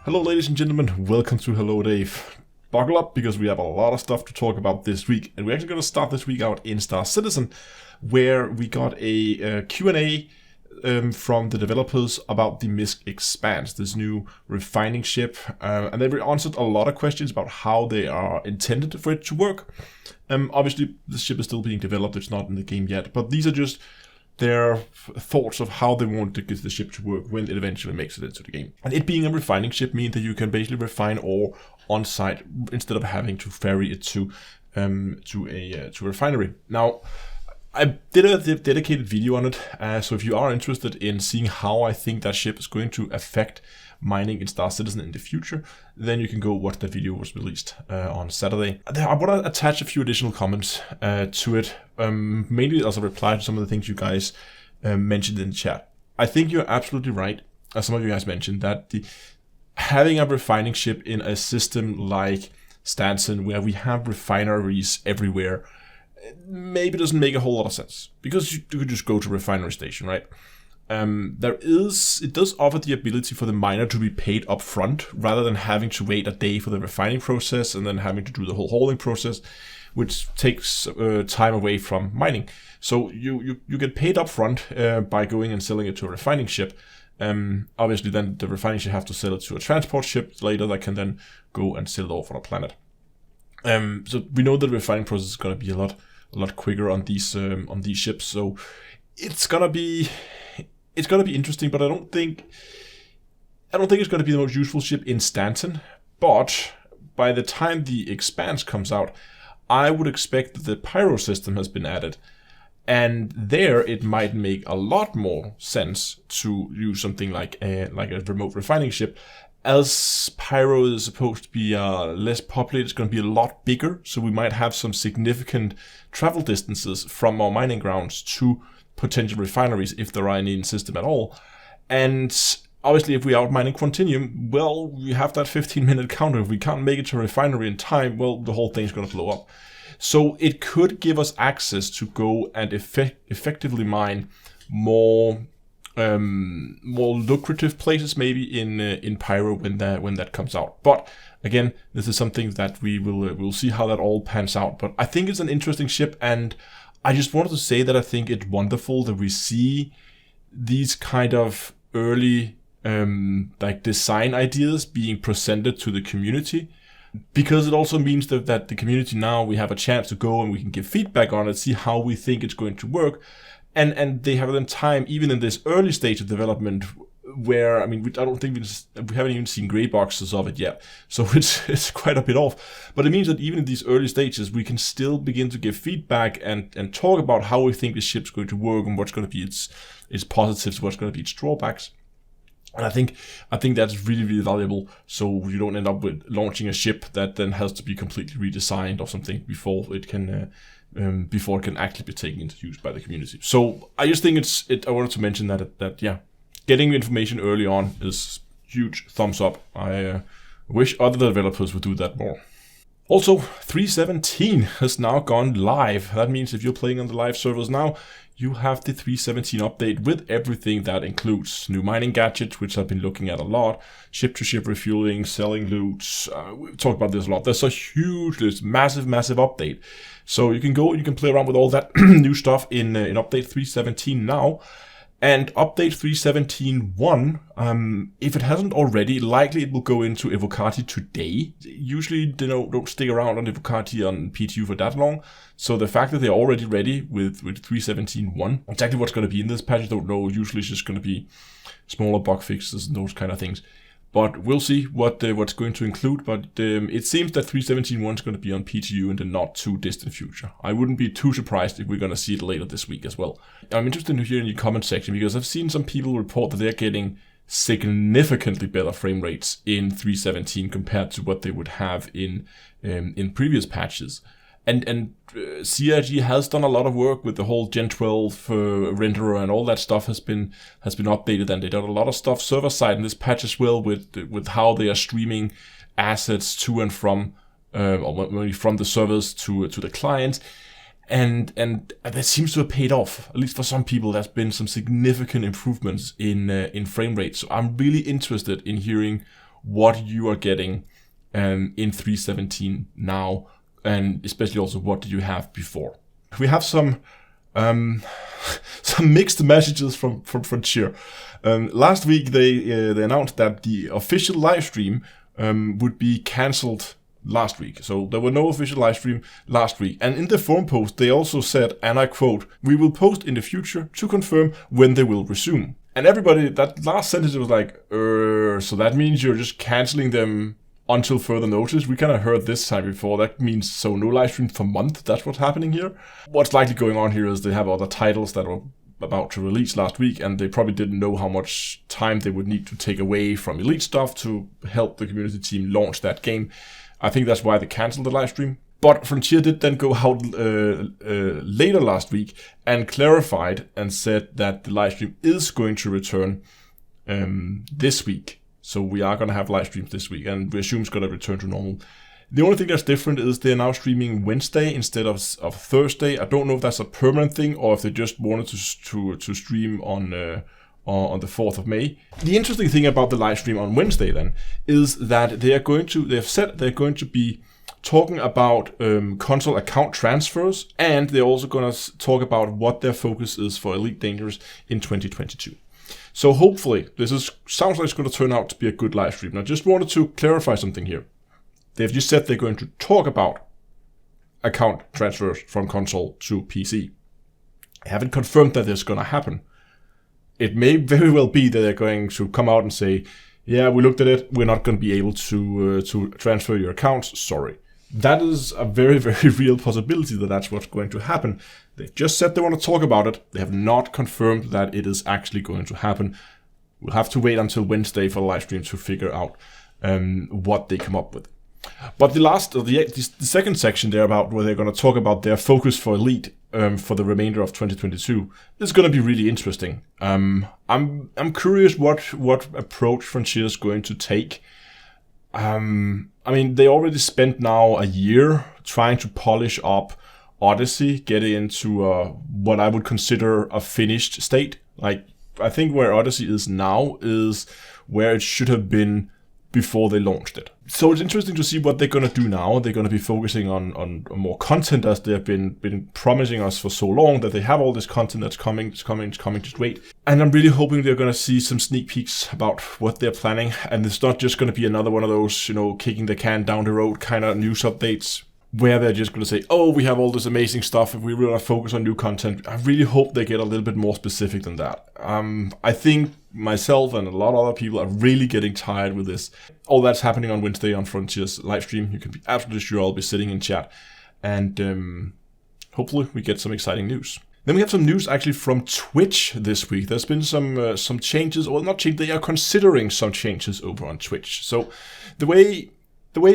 Hello ladies and gentlemen, welcome to Hello Dave. Buckle up because we have a lot of stuff to talk about this week, and we're actually going to start this week out in Star Citizen, where we got a Q&A from the developers about the Misc Expance, this new refining ship, and they answered a lot of questions about how they are intended for it to work. Obviously, the ship is still being developed, it's not in the game yet, but these are just their thoughts of how they want to get the ship to work when it eventually makes it into the game. And it being a refining ship means that you can basically refine ore on site instead of having to ferry it to a refinery. Now, I did a dedicated video on it, so if you are interested in seeing how I think that ship is going to affect mining in Star Citizen in the future, then you can go watch that video. Was released on Saturday. I want to attach a few additional comments to it, mainly as a reply to some of the things you guys mentioned in the chat. I think you're absolutely right, as some of you guys mentioned, that having a refining ship in a system like Stanton, where we have refineries everywhere, maybe doesn't make a whole lot of sense, because you could just go to a refinery station, right? It does offer the ability for the miner to be paid up front rather than having to wait a day for the refining process and then having to do the whole hauling process, which takes time away from mining. So you get paid up front by going and selling it to a refining ship. Obviously, then the refining ship have to sell it to a transport ship later that can then go and sell it off on a planet. So we know that the refining process is going to be a lot quicker on these ships. So it's gonna be interesting, but I don't think it's going to be the most useful ship in Stanton. But by the time the Expance comes out, I would expect that the pyro system has been added, and there it might make a lot more sense to use something like a remote refining ship, as pyro is supposed to be less populated. It's going to be a lot bigger, so we might have some significant travel distances from our mining grounds to potential refineries, if there are any in the system at all. And obviously, if we are out mining Quantinium, well, we have that 15-minute counter. If we can't make it to a refinery in time, well, the whole thing's going to blow up. So it could give us access to go and effectively mine more lucrative places, maybe in Pyro when that comes out. But again, this is something that we'll see how that all pans out. But I think it's an interesting ship, and I just wanted to say that I think it's wonderful that we see these kind of early design ideas being presented to the community, because it also means that the community now, we have a chance to go and we can give feedback on it, see how we think it's going to work, and they have then time, even in this early stage of development, where, I mean, I don't think we haven't even seen gray boxes of it yet, so it's quite a bit off. But it means that even in these early stages, we can still begin to give feedback and talk about how we think the ship's going to work and what's going to be its positives, what's going to be its drawbacks. And I think that's really, really valuable, so you don't end up with launching a ship that then has to be completely redesigned or something before it can actually be taken into use by the community. So I just think I wanted to mention that yeah, getting information early on is huge thumbs up. I wish other developers would do that more. Also, 3.17 has now gone live. That means if you're playing on the live servers now, you have the 3.17 update with everything that includes new mining gadgets, which I've been looking at a lot, ship-to-ship refueling, selling loot. We've talked about this a lot. There's this massive update. So you can go and you can play around with all that new stuff in update 3.17 now. And update 3.17.1, if it hasn't already, likely it will go into Evocati today. Usually they don't stick around on Evocati on PTU for that long. So the fact that they're already ready with 3.17.1, exactly what's going to be in this patch, I don't know. Usually it's just going to be smaller bug fixes and those kind of things. But we'll see what's going to include. But it seems that 3.17.1 is going to be on PTU in the not too distant future. I wouldn't be too surprised if we're going to see it later this week as well. I'm interested to hear in your comment section, because I've seen some people report that they're getting significantly better frame rates in 3.17 compared to what they would have in previous patches. And CRG has done a lot of work with the whole Gen 12 renderer, and all that stuff has been updated, and they done a lot of stuff server side in this patch as well with how they are streaming assets to and from, or maybe from the servers to the client, and that seems to have paid off. At least for some people, there's been some significant improvements in frame rate. So I'm really interested in hearing what you are getting in 3.17 now, and especially also what did you have before. We have some mixed messages from Frontier. Last week they announced that the official live stream would be cancelled last week. So there were no official live stream last week. And in the forum post they also said, and I quote, "We will post in the future to confirm when they will resume." And everybody, that last sentence was like, so that means you're just cancelling them until further notice? We kind of heard this time before. That means so no live stream for a month. That's what's happening here. What's likely going on here is they have other titles that were about to release last week, and they probably didn't know how much time they would need to take away from Elite stuff to help the community team launch that game. I think that's why they canceled the live stream. But Frontier did then go out later last week and clarified and said that the live stream is going to return this week. So we are going to have live streams this week, and we assume it's going to return to normal. The only thing that's different is they're now streaming Wednesday instead of Thursday. I don't know if that's a permanent thing or if they just wanted to stream on the 4th of May. The interesting thing about the live stream on Wednesday then is that they've said they're going to be talking about console account transfers, and they're also going to talk about what their focus is for Elite Dangerous in 2022. So hopefully sounds like it's going to turn out to be a good live stream. And I just wanted to clarify something here. They've just said they're going to talk about account transfers from console to PC. I haven't confirmed that this is going to happen. It may very well be that they're going to come out and say, yeah, we looked at it, we're not going to be able to transfer your accounts, sorry. That is a very, very real possibility that that's what's going to happen. They just said they want to talk about it. They have not confirmed that it is actually going to happen. We'll have to wait until Wednesday for the live stream to figure out what they come up with. But the second section there about where they're going to talk about their focus for Elite for the remainder of 2022 is going to be really interesting. I'm curious what approach Frontier is going to take. I mean, they already spent now a year trying to polish up Odyssey, getting into what I would consider a finished state. Like, I think where Odyssey is now is where it should have been before they launched it. So it's interesting to see what they're going to do now. They're going to be focusing on more content, as they have been promising us for so long, that they have all this content that's coming, just wait. And I'm really hoping they're going to see some sneak peeks about what they're planning. And it's not just going to be another one of those, kicking the can down the road kind of news updates, where they're just going to say, oh, we have all this amazing stuff and we really want to focus on new content. I really hope they get a little bit more specific than that. I think myself and a lot of other people are really getting tired with this. All that's happening on Wednesday on Frontier's live stream. You can be absolutely sure I'll be sitting in chat, and hopefully we get some exciting news. Then we have some news actually from Twitch this week. There's been some changes, or not changes, they are considering some changes over on Twitch. So the way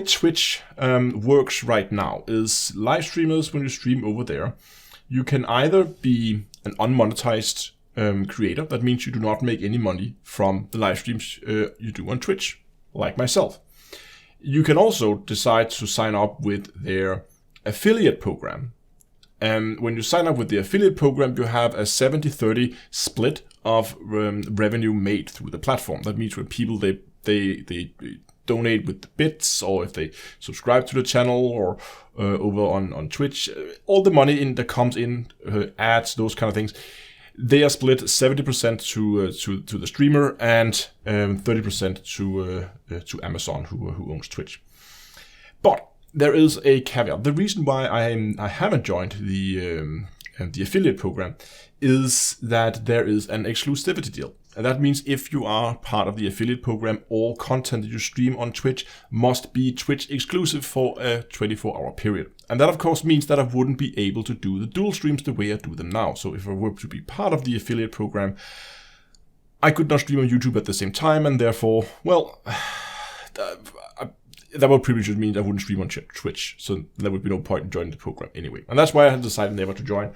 Twitch works right now is live streamers, when you stream over there, you can either be an unmonetized creator. That means you do not make any money from the live streams you do on Twitch, like myself. You can also decide to sign up with their affiliate program. And when you sign up with the affiliate program, you have a 70-30 split of revenue made through the platform. That means when people, they donate with the bits, or if they subscribe to the channel, or over on Twitch, all the money that comes in, ads, those kind of things, they are split 70% to the streamer and 30% to Amazon, who owns Twitch. But there is a caveat. The reason why I haven't joined the affiliate program is that there is an exclusivity deal. And that means if you are part of the affiliate program, all content that you stream on Twitch must be Twitch exclusive for a 24-hour period. And that, of course, means that I wouldn't be able to do the dual streams the way I do them now. So if I were to be part of the affiliate program, I could not stream on YouTube at the same time, and therefore, well, that would pretty much mean I wouldn't stream on Twitch. So there would be no point in joining the program anyway. And that's why I had decided never to join,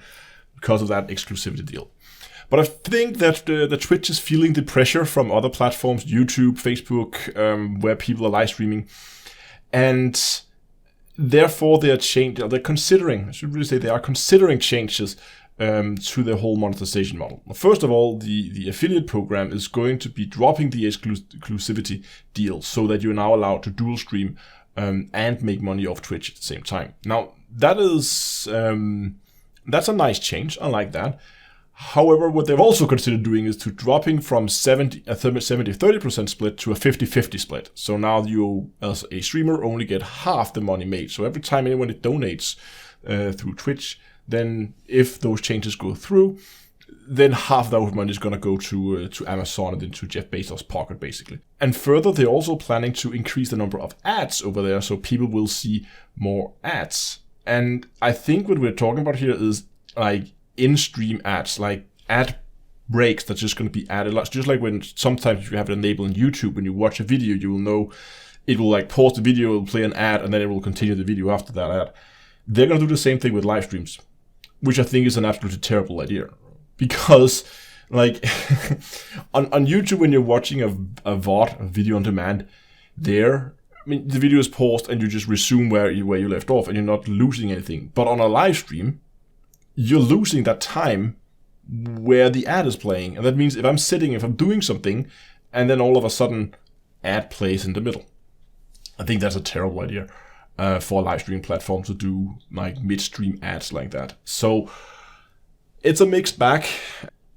because of that exclusivity deal. But I think that the Twitch is feeling the pressure from other platforms, YouTube, Facebook, where people are live streaming. And therefore they're considering, I should really say they are considering changes to the whole monetization model. First of all, the affiliate program is going to be dropping the exclusivity deal so that you're now allowed to dual stream and make money off Twitch at the same time. Now, that is that's a nice change. I like that. However, what they've also considered doing is to dropping from 70-30% split to a 50-50 split. So now you, as a streamer, only get half the money made. So every time anyone donates through Twitch, then if those changes go through, then half that money is going to go to Amazon and then to Jeff Bezos' pocket, basically. And further, they're also planning to increase the number of ads over there, so people will see more ads. And I think what we're talking about here is like in-stream ads, like ad breaks that's just going to be added. Just like when sometimes if you have it enabled on YouTube, when you watch a video, you will know it will like pause the video, it will play an ad, and then it will continue the video after that ad. They're going to do the same thing with live streams, which I think is an absolutely terrible idea. Because, like, on YouTube, when you're watching a VOD, a video on demand, the video is paused and you just resume where you left off and you're not losing anything. But on a live stream, you're losing that time where the ad is playing. And that means if I'm doing something, and then all of a sudden, ad plays in the middle. I think that's a terrible idea for a live stream platform to do, like, mid-stream ads like that. So it's a mixed bag.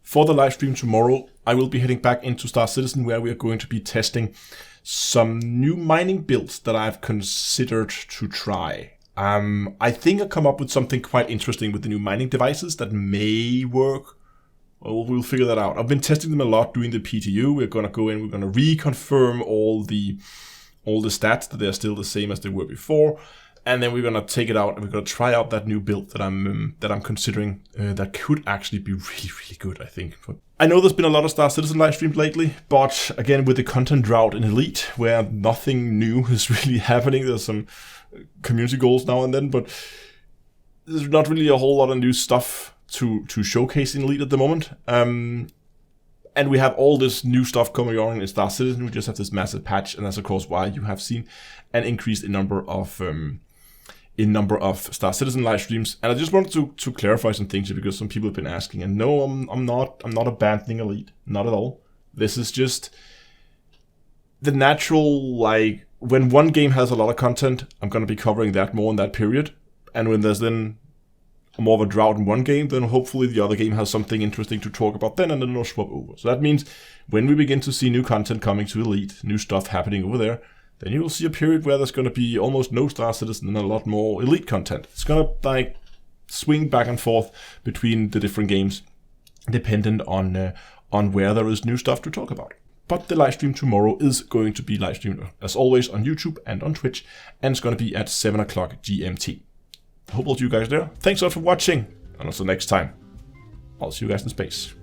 For the live stream tomorrow, I will be heading back into Star Citizen, where we are going to be testing some new mining builds that I've considered to try. I think I'll come up with something quite interesting with the new mining devices that may work. Well, we'll figure that out. I've been testing them a lot doing the PTU. We're going to go in, we're going to reconfirm all the stats that they're still the same as they were before. And then we're gonna take it out and we're gonna try out that new build that I'm considering that could actually be really, really good, I think. I know there's been a lot of Star Citizen live streams lately, but again with the content drought in Elite, where nothing new is really happening, there's some community goals now and then, but there's not really a whole lot of new stuff to showcase in Elite at the moment. And we have all this new stuff coming on in Star Citizen. We just have this massive patch, and that's of course why you have seen an increase in number of Star Citizen live streams. And I just wanted to clarify some things here, because some people have been asking. And no, I'm not abandoning Elite, not at all. This is just the natural, like, when one game has a lot of content, I'm going to be covering that more in that period. And when there's then more of a drought in one game, then hopefully the other game has something interesting to talk about then, and then it'll swap over. So that means when we begin to see new content coming to Elite, new stuff happening over there, then you will see a period where there's going to be almost no Star Citizen and a lot more Elite content. It's going to like swing back and forth between the different games, dependent on where there is new stuff to talk about. But the live stream tomorrow is going to be live streamed, as always, on YouTube and on Twitch, and it's going to be at 7 o'clock GMT. I hope I'll see you guys there. Thanks a lot for watching, and until next time, I'll see you guys in space.